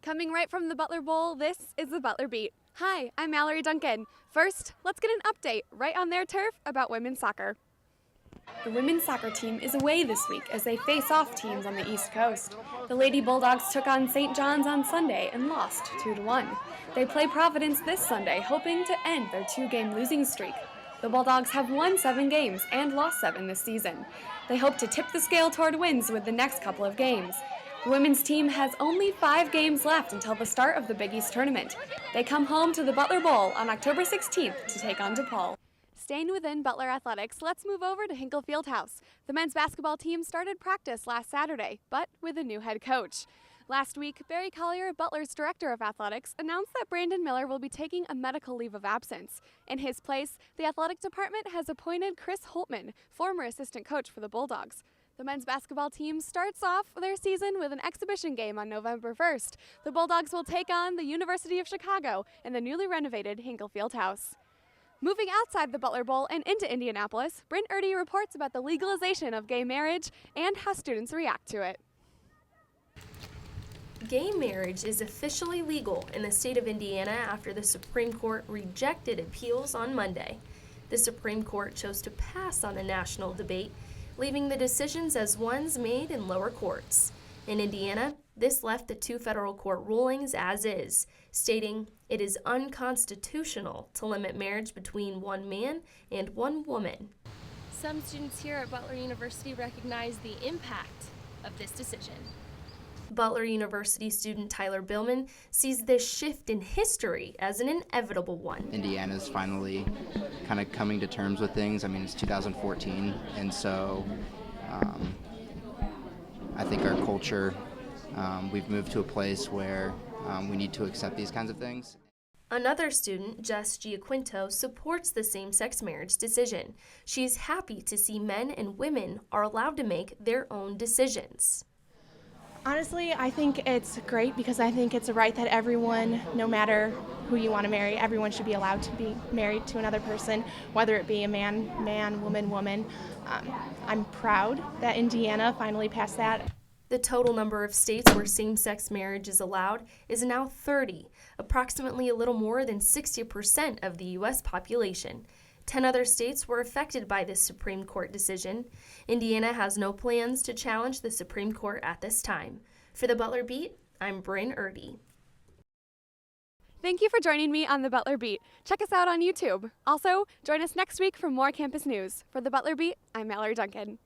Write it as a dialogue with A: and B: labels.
A: Coming right from the Butler Bowl, this is the Butler Beat. Hi, I'm Mallory Duncan. First, let's get an update right on their turf about women's soccer. The women's soccer team is away this week as they face off teams on the East Coast. The Lady Bulldogs took on St. John's on Sunday and lost 2-1. They play Providence this Sunday, hoping to end their 2-game losing streak. The Bulldogs have won 7 games and lost 7 this season. They hope to tip the scale toward wins with the next couple of games. The women's team has only 5 games left until the start of the Big East tournament. They come home to the Butler Bowl on October 16th to take on DePaul. Staying within Butler athletics, let's move over to Hinkle Fieldhouse. The men's basketball team started practice last Saturday, but with a new head coach. Last week, Barry Collier, Butler's director of athletics, announced that Brandon Miller will be taking a medical leave of absence. In his place, the athletic department has appointed Chris Holtman, former assistant coach for the Bulldogs. The men's basketball team starts off their season with an exhibition game on November 1st. The Bulldogs will take on the University of Chicago in the newly renovated Hinkle Fieldhouse. Moving outside the Butler Bowl and into Indianapolis, Brent Erdy reports about the legalization of gay marriage and how students react to it.
B: Gay marriage is officially legal in the state of Indiana after the Supreme Court rejected appeals on Monday. The Supreme Court chose to pass on a national debate, leaving the decisions as ones made in lower courts. In Indiana, this left the 2 federal court rulings as is, stating it is unconstitutional to limit marriage between one man and one woman.
C: Some students here at Butler University recognize the impact of this decision.
B: Butler University student Tyler Billman sees this shift in history as an inevitable one.
D: Indiana's finally kind of coming to terms with things. I mean, it's 2014, and so I think our culture, we've moved to a place where we need to accept these kinds of things.
B: Another student, Jess Giaquinto, supports the same-sex marriage decision. She's happy to see men and women are allowed to make their own decisions.
E: Honestly, I think it's great because I think it's a right that everyone, no matter who you want to marry, everyone should be allowed to be married to another person, whether it be a man, woman. I'm proud that Indiana finally passed that.
B: The total number of states where same-sex marriage is allowed is now 30, approximately a little more than 60% of the U.S. population. 10 other states were affected by this Supreme Court decision. Indiana has no plans to challenge the Supreme Court at this time. For the Butler Beat, I'm Bryn Erdy.
A: Thank you for joining me on the Butler Beat. Check us out on YouTube. Also, join us next week for more campus news. For the Butler Beat, I'm Mallory Duncan.